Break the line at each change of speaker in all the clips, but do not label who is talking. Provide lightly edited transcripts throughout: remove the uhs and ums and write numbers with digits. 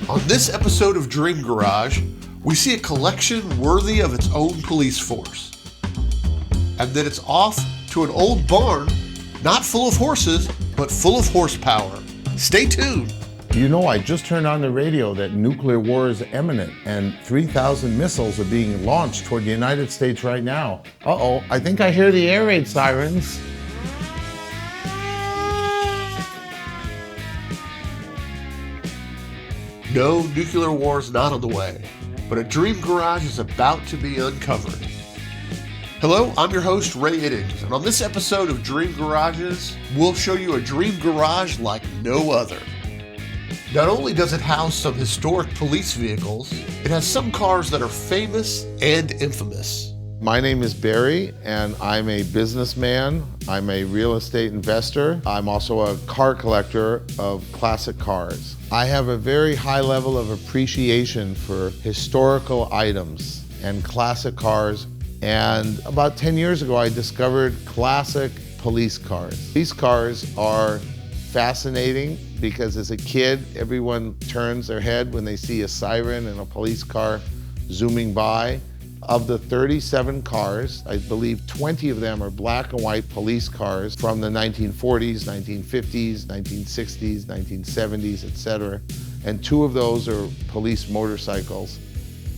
On this episode of Dream Garage, we see a collection worthy of its own police force. And then it's off to an old barn, not full of horses, but full of horsepower. Stay tuned.
You know, I just turned on the radio that nuclear war is imminent and 3,000 missiles are being launched toward the United States right now. Uh-oh, I think I hear the air raid sirens.
No, nuclear war is not on the way, but a Dream Garage is about to be uncovered. Hello, I'm your host, Ray Iddings, and on this episode of Dream Garages, we'll show you a dream garage like no other. Not only does it house some historic police vehicles, it has some cars that are famous and infamous.
My name is Barry, and I'm a businessman. I'm a real estate investor. I'm also a car collector of classic cars. I have a very high level of appreciation for historical items and classic cars. And about 10 years ago, I discovered classic police cars. These cars are fascinating because as a kid, everyone turns their head when they see a siren and a police car zooming by. Of the 37 cars, I believe 20 of them are black and white police cars from the 1940s, 1950s, 1960s, 1970s, etc. And 2 of those are police motorcycles.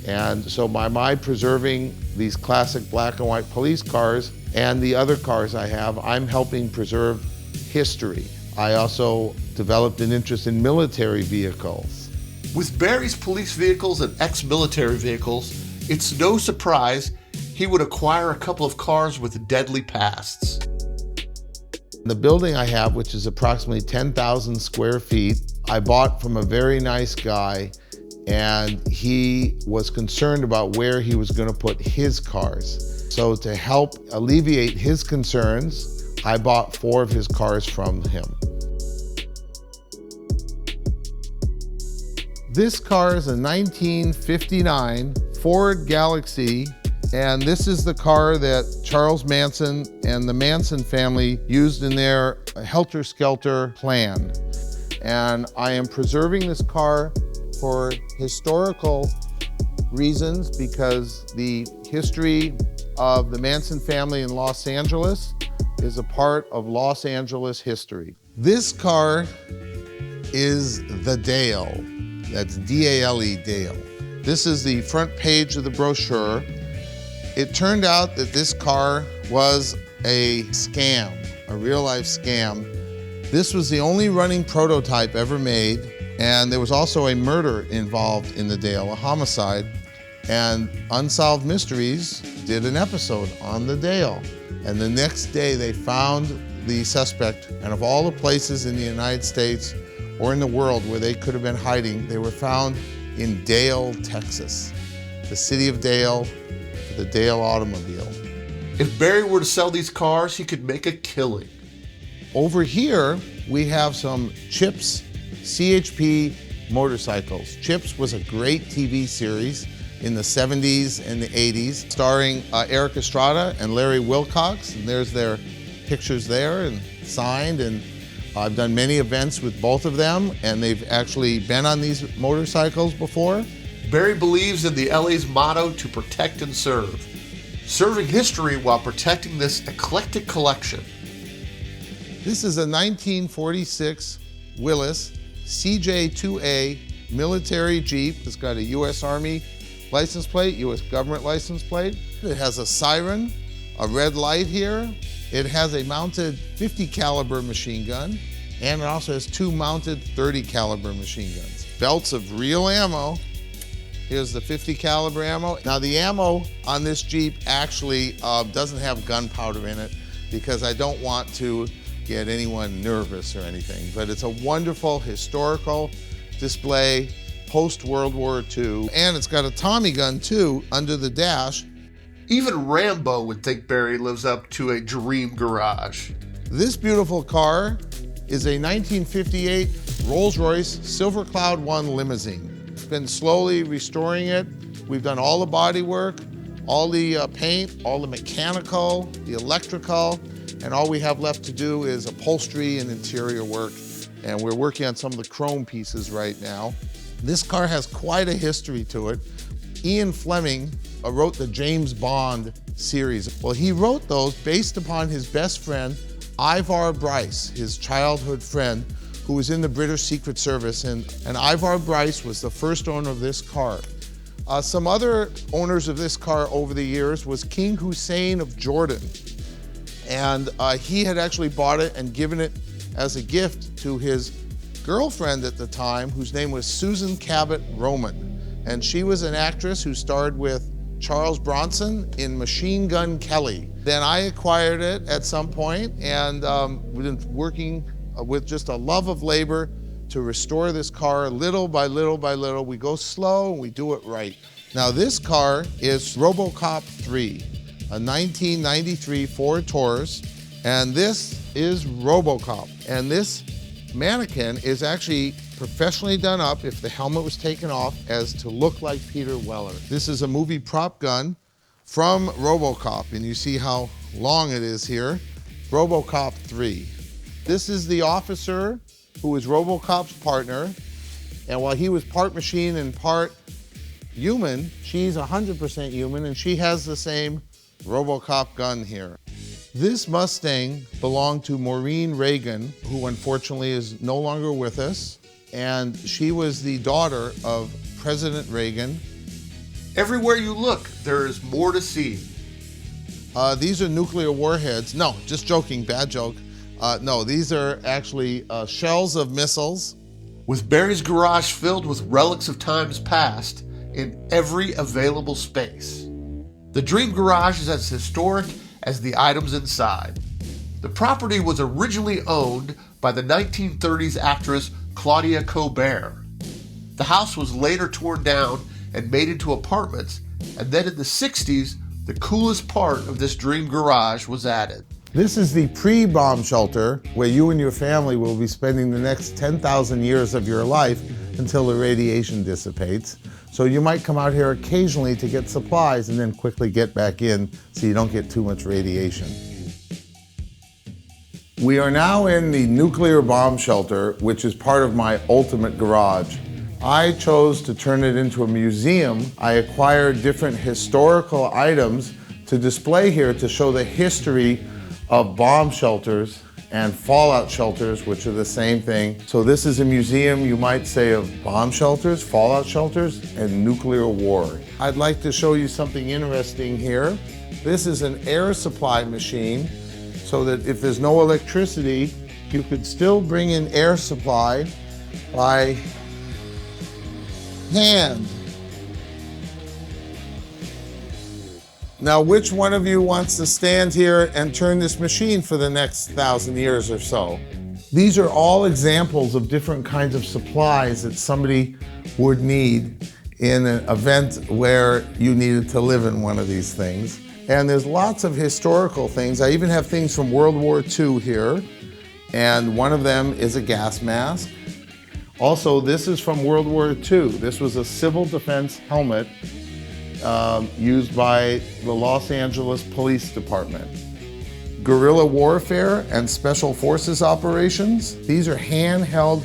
And so by preserving these classic black and white police cars and the other cars I have, I'm helping preserve history. I also developed an interest in military vehicles.
With Barry's police vehicles and ex-military vehicles, it's no surprise he would acquire a couple of cars with deadly pasts.
The building I have, which is approximately 10,000 square feet, I bought from a very nice guy, and he was concerned about where he was going to put his cars. So to help alleviate his concerns, I bought 4 of his cars from him. This car is a 1959 Ford Galaxie, and this is the car that Charles Manson and the Manson family used in their helter-skelter plan. And I am preserving this car for historical reasons because the history of the Manson family in Los Angeles is a part of Los Angeles history. This car is the Dale. That's D-A-L-E, Dale. This is the front page of the brochure. It turned out that this car was a scam, a real-life scam. This was the only running prototype ever made, and there was also a murder involved in the Dale, a homicide, and Unsolved Mysteries did an episode on the Dale. And the next day they found the suspect, and of all the places in the United States or in the world where they could have been hiding, they were found in Dale, Texas. The city of Dale, the Dale automobile.
If Barry were to sell these cars, he could make a killing.
Over here, we have some Chips CHP motorcycles. Chips was a great TV series in the 70s and the 80s, starring Eric Estrada and Larry Wilcox, and there's their pictures there and signed, and I've done many events with both of them, and they've actually been on these motorcycles before.
Barry believes in the LA's motto to protect and serve, serving history while protecting this eclectic collection.
This is a 1946 Willys CJ2A military Jeep. It's got a U.S. Army license plate, U.S. government license plate. It has a siren, a red light here. It has a mounted 50 caliber machine gun, and it also has 2 mounted 30 caliber machine guns. Belts of real ammo. Here's the 50 caliber ammo. Now the ammo on this Jeep actually doesn't have gunpowder in it because I don't want to get anyone nervous or anything, but it's a wonderful historical display post-World War II, and it's got a Tommy gun too under the dash.
Even Rambo would think Barry lives up to a dream garage.
This beautiful car is a 1958 Rolls-Royce Silver Cloud 1 limousine. Been slowly restoring it. We've done all the body work, all the paint, all the mechanical, the electrical, and all we have left to do is upholstery and interior work. And we're working on some of the chrome pieces right now. This car has quite a history to it. Ian Fleming wrote the James Bond series. Well, he wrote those based upon his best friend, Ivar Bryce, his childhood friend, who was in the British Secret Service, and Ivar Bryce was the first owner of this car. Some other owners of this car over the years was King Hussein of Jordan, and he had actually bought it and given it as a gift to his girlfriend at the time, whose name was Susan Cabot Roman, and she was an actress who starred with Charles Bronson in Machine Gun Kelly. Then I acquired it at some point, and we've been working with just a love of labor to restore this car little by little by little. We go slow and we do it right. Now this car is RoboCop 3, a 1993 Ford Taurus, and this is RoboCop. And this mannequin is actually professionally done up, if the helmet was taken off, as to look like Peter Weller. This is a movie prop gun from RoboCop, and you see how long it is here. RoboCop 3. This is the officer who was RoboCop's partner, and while he was part machine and part human, she's 100% human, and she has the same RoboCop gun here. This Mustang belonged to Maureen Reagan, who unfortunately is no longer with us, and she was the daughter of President Reagan.
Everywhere you look, there is more to see.
These are nuclear warheads. No, just joking, bad joke. No, these are actually shells of missiles.
With Barry's garage filled with relics of times past in every available space. The Dream Garage is as historic as the items inside. The property was originally owned by the 1930s actress Claudia Colbert. The house was later torn down and made into apartments, and then in the 60s, the coolest part of this Dream Garage was added.
This is the pre-bomb shelter where you and your family will be spending the next 10,000 years of your life until the radiation dissipates. So you might come out here occasionally to get supplies and then quickly get back in so you don't get too much radiation. We are now in the nuclear bomb shelter, which is part of my ultimate garage. I chose to turn it into a museum. I acquired different historical items to display here to show the history of bomb shelters and fallout shelters, which are the same thing. So this is a museum, you might say, of bomb shelters, fallout shelters, and nuclear war. I'd like to show you something interesting here. This is an air supply machine, so that if there's no electricity, you could still bring in air supply by hand. Now, which one of you wants to stand here and turn this machine for the next 1,000 years or so? These are all examples of different kinds of supplies that somebody would need in an event where you needed to live in one of these things. And there's lots of historical things. I even have things from World War II here, and one of them is a gas mask. Also, this is from World War II. This was a civil defense helmet used by the Los Angeles Police Department. Guerrilla warfare and special forces operations. These are handheld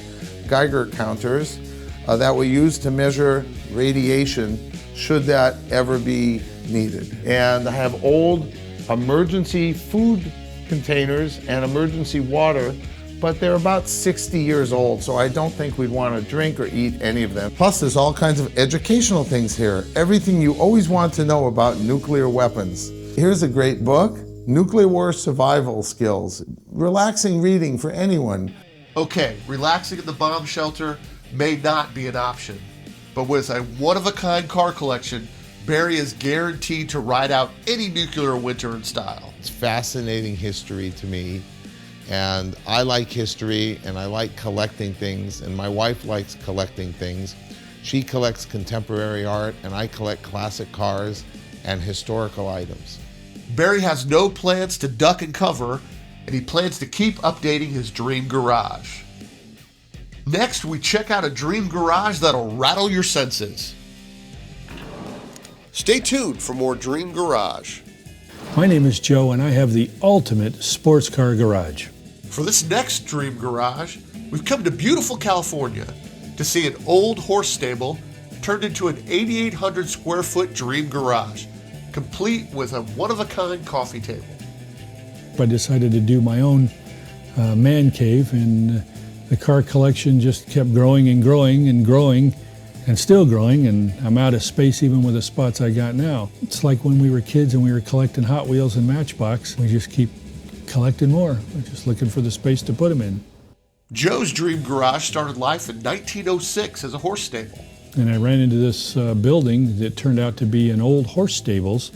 Geiger counters that were used to measure radiation should that ever be needed. And I have old emergency food containers and emergency water, but they're about 60 years old, so I don't think we'd want to drink or eat any of them. Plus, there's all kinds of educational things here. Everything you always want to know about nuclear weapons. Here's a great book, Nuclear War Survival Skills. Relaxing reading for anyone.
Okay, relaxing in the bomb shelter may not be an option, but with a one-of-a-kind car collection, Barry is guaranteed to ride out any nuclear winter in style.
It's fascinating history to me. And I like history, and I like collecting things, and my wife likes collecting things. She collects contemporary art, and I collect classic cars and historical items.
Barry has no plans to duck and cover, and he plans to keep updating his Dream Garage. Next, we check out a Dream Garage that'll rattle your senses. Stay tuned for more Dream Garage.
My name is Joe, and I have the ultimate sports car garage.
For this next Dream Garage, we've come to beautiful California, to see an old horse stable turned into an 8,800 square foot dream garage, complete with a one-of-a-kind coffee table.
I decided to do my own man cave, and the car collection just kept growing and growing and growing and still growing, and I'm out of space even with the spots I got now. It's like when we were kids and we were collecting Hot Wheels and Matchbox. We just keep collecting more. We're just looking for the space to put them in.
Joe's dream garage started life in 1906 as a horse stable.
And I ran into this building that turned out to be an old horse stables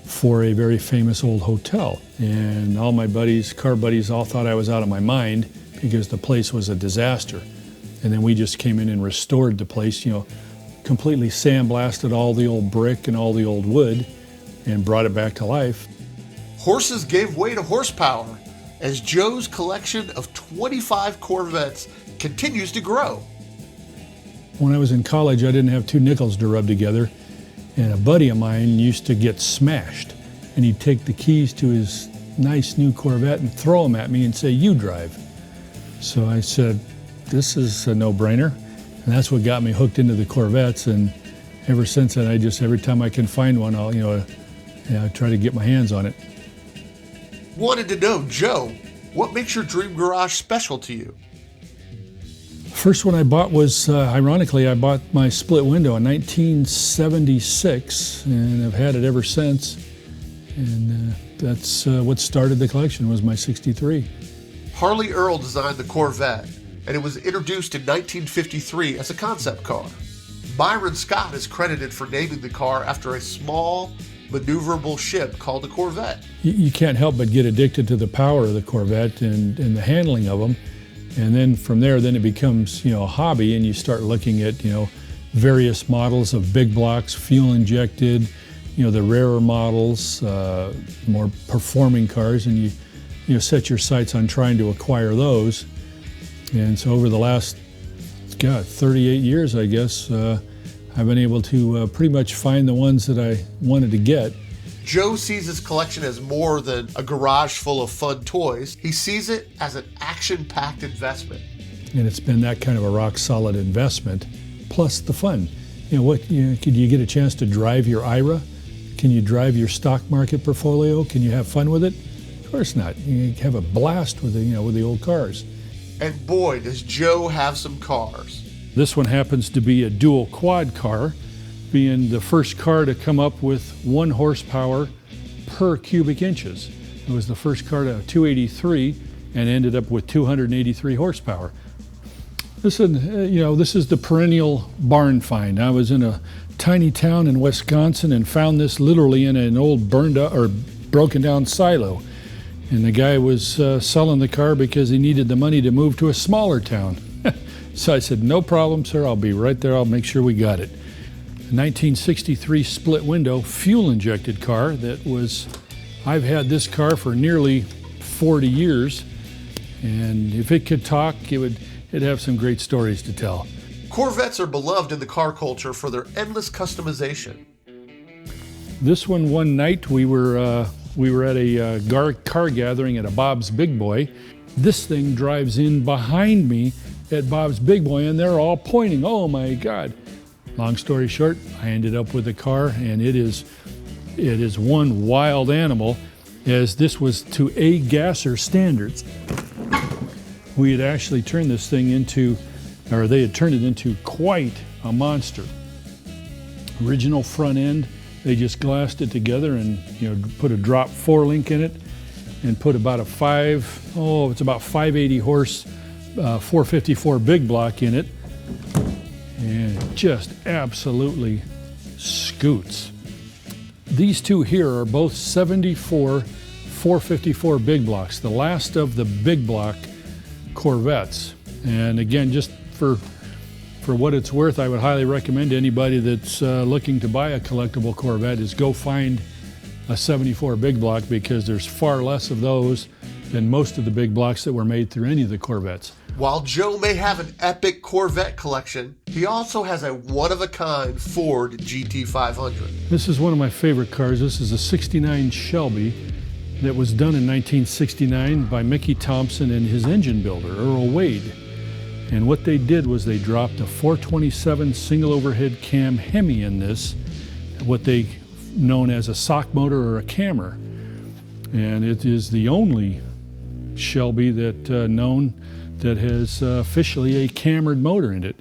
for a very famous old hotel. And all my buddies, car buddies, all thought I was out of my mind because the place was a disaster. And then we just came in and restored the place, completely sandblasted all the old brick and all the old wood and brought it back to life.
Horses gave way to horsepower as Joe's collection of 25 Corvettes continues to grow.
When I was in college, I didn't have two nickels to rub together, and a buddy of mine used to get smashed, and he'd take the keys to his nice new Corvette and throw them at me and say, "You drive." So I said, this is a no-brainer, and that's what got me hooked into the Corvettes, and ever since then, every time I can find one, I'll try to get my hands on it.
Wanted to know, Joe, what makes your dream garage special to you?
First one I bought was, ironically, I bought my split window in 1976, and I've had it ever since. And that's what started the collection, was my 63.
Harley Earl designed the Corvette, and it was introduced in 1953 as a concept car. Byron Scott is credited for naming the car after a small, maneuverable ship called a Corvette.
You can't help but get addicted to the power of the Corvette and the handling of them. And then from there, it becomes, a hobby, and you start looking at, various models of big blocks, fuel injected, the rarer models, more performing cars, and you set your sights on trying to acquire those. And so over the last, 38 years, I guess, I've been able to pretty much find the ones that I wanted to get.
Joe sees his collection as more than a garage full of fun toys. He sees it as an action-packed investment.
And it's been that kind of a rock-solid investment, plus the fun. Could you get a chance to drive your IRA? Can you drive your stock market portfolio? Can you have fun with it? Of course not. You have a blast with the old cars.
And boy, does Joe have some cars.
This one happens to be a dual quad car, being the first car to come up with 1 horsepower per cubic inches. It was the first car to 283 and ended up with 283 horsepower. This is the perennial barn find. I was in a tiny town in Wisconsin and found this literally in an old burned up or broken down silo. And the guy was selling the car because he needed the money to move to a smaller town. So I said, "No problem, sir. I'll be right there. I'll make sure we got it." A 1963 split window fuel injected car I've had this car for nearly 40 years. And if it could talk, it'd have some great stories to tell.
Corvettes are beloved in the car culture for their endless customization.
This one night we were at a car gathering at a Bob's Big Boy. This thing drives in behind me at Bob's Big Boy, and they're all pointing. Oh my God. Long story short, I ended up with a car, and it is one wild animal, as this was to A. Gasser standards. We had actually turned this thing they had turned it into quite a monster. Original front end, they just glassed it together and put a drop 4-link in it and put about 580 horse 454 big block in it, and it just absolutely scoots. These two here are both 74 454 big blocks, the last of the big block Corvettes. And again, just for what it's worth, I would highly recommend to anybody that's looking to buy a collectible Corvette is go find a 74 big block, because there's far less of those than most of the big blocks that were made through any of the Corvettes.
While Joe may have an epic Corvette collection, he also has a one-of-a-kind Ford GT500.
This is one of my favorite cars. This is a 69 Shelby that was done in 1969 by Mickey Thompson and his engine builder, Earl Wade. And what they did was they dropped a 427 single overhead cam Hemi in this, what they known as a sock motor or a cammer. And it is the only Shelby that known that has officially a cambered motor in it.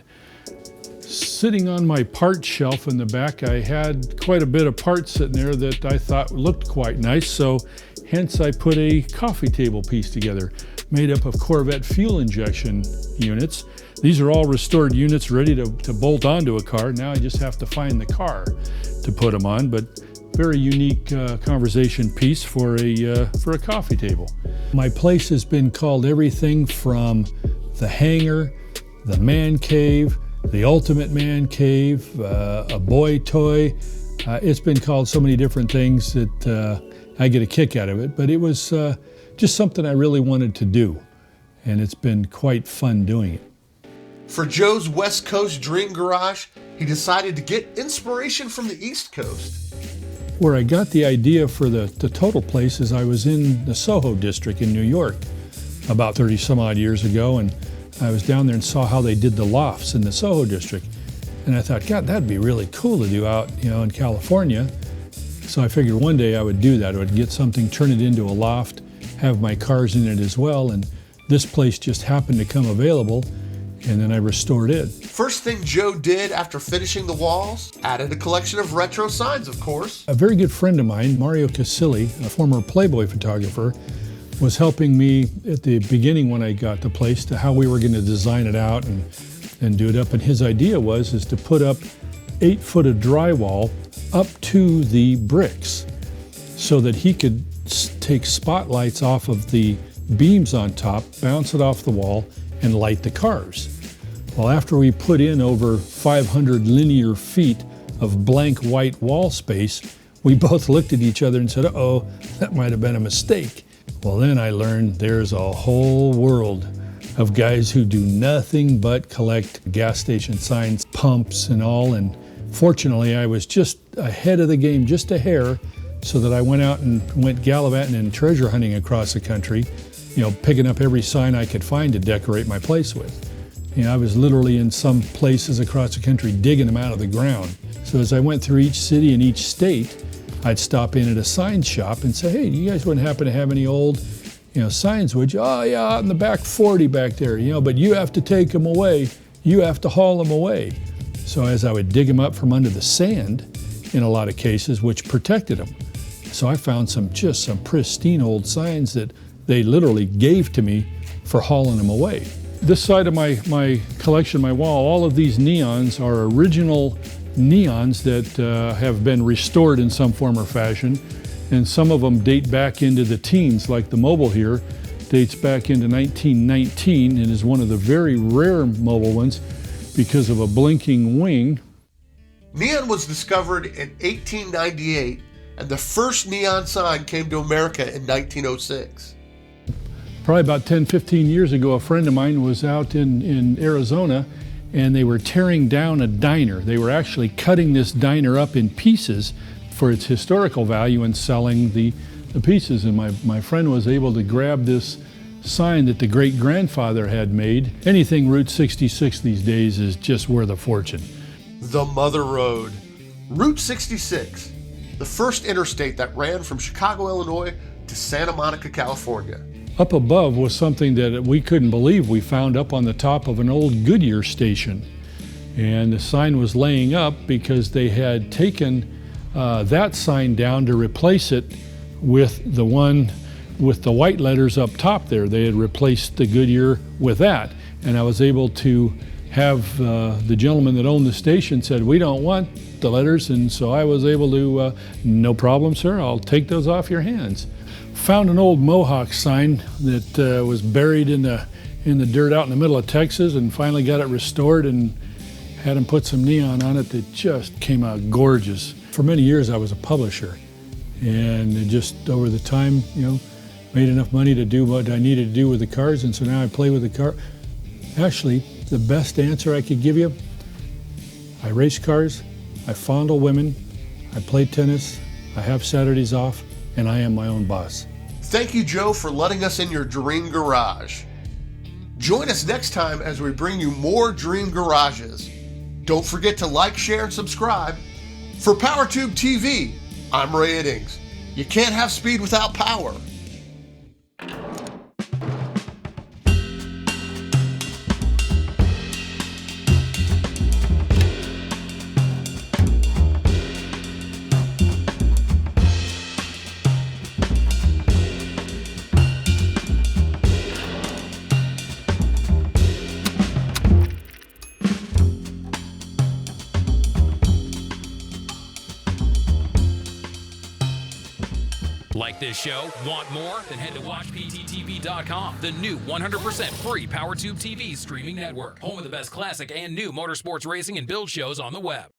Sitting on my parts shelf in the back, I had quite a bit of parts sitting there that I thought looked quite nice, so hence I put a coffee table piece together made up of Corvette fuel injection units. These are all restored units ready to bolt onto a car. Now I just have to find the car to put them on, but very unique conversation piece for a coffee table. My place has been called everything from the hangar, the man cave, the ultimate man cave, a boy toy. It's been called so many different things that I get a kick out of it, but it was just something I really wanted to do, and it's been quite fun doing it.
For Joe's West Coast Dream Garage, he decided to get inspiration from the East Coast.
Where I got the idea for the total place is I was in the Soho district in New York about 30 some odd years ago, and I was down there and saw how they did the lofts in the Soho district. And I thought, God, that'd be really cool to do out, in California. So I figured one day I would do that. I would get something, turn it into a loft, have my cars in it as well, and this place just happened to come available, and then I restored it.
First thing Joe did after finishing the walls, added a collection of retro signs, of course.
A very good friend of mine, Mario Casilli, a former Playboy photographer, was helping me at the beginning when I got the place to how we were going to design it out and do it up. And his idea was to put up 8 foot of drywall up to the bricks so that he could take spotlights off of the beams on top, bounce it off the wall, and light the cars. Well, after we put in over 500 linear feet of blank white wall space, we both looked at each other and said, uh-oh, that might have been a mistake. Well, then I learned there's a whole world of guys who do nothing but collect gas station signs, pumps, and all. And fortunately, I was just ahead of the game, just a hair, so that I went out and went gallivanting and treasure hunting across the country, picking up every sign I could find to decorate my place with. I was literally in some places across the country digging them out of the ground. So as I went through each city and each state, I'd stop in at a sign shop and say, hey, you guys wouldn't happen to have any old, signs, would you? Oh, yeah, out in the back 40 back there, but you have to take them away. You have to haul them away. So as I would dig them up from under the sand, in a lot of cases, which protected them. So I found some pristine old signs that they literally gave to me for hauling them away. This side of my collection, my wall, all of these neons are original neons that have been restored in some form or fashion, and some of them date back into the teens, like the Mobil here dates back into 1919 and is one of the very rare Mobil ones because of a blinking wing.
Neon was discovered in 1898, and the first neon sign came to America in 1906.
Probably about 10, 15 years ago, a friend of mine was out in Arizona, and they were tearing down a diner. They were actually cutting this diner up in pieces for its historical value and selling the pieces. And my friend was able to grab this sign that the great-grandfather had made. Anything Route 66 these days is just worth a fortune.
The Mother Road. Route 66, the first interstate that ran from Chicago, Illinois to Santa Monica, California.
Up above was something that we couldn't believe we found up on the top of an old Goodyear station. And the sign was laying up because they had taken that sign down to replace it with the one with the white letters up top there. They had replaced the Goodyear with that. And I was able to have the gentleman that owned the station said, we don't want the letters. And so I was able to, no problem, sir, I'll take those off your hands. Found an old Mohawk sign that was buried in the dirt out in the middle of Texas, and finally got it restored and had them put some neon on it that just came out gorgeous. For many years I was a publisher, and it just over the time, made enough money to do what I needed to do with the cars, and so now I play with the car. Actually, the best answer I could give you, I race cars, I fondle women, I play tennis, I have Saturdays off, and I am my own boss.
Thank you, Joe, for letting us in your dream garage. Join us next time as we bring you more Dream Garages. Don't forget to like, share, and subscribe. For PowerTube TV, I'm Ray Iddings. You can't have speed without power.
Like this show? Want more? Then head to WatchPTTV.com, the new 100% free PowerTube TV streaming network. Home of the best classic and new motorsports racing and build shows on the web.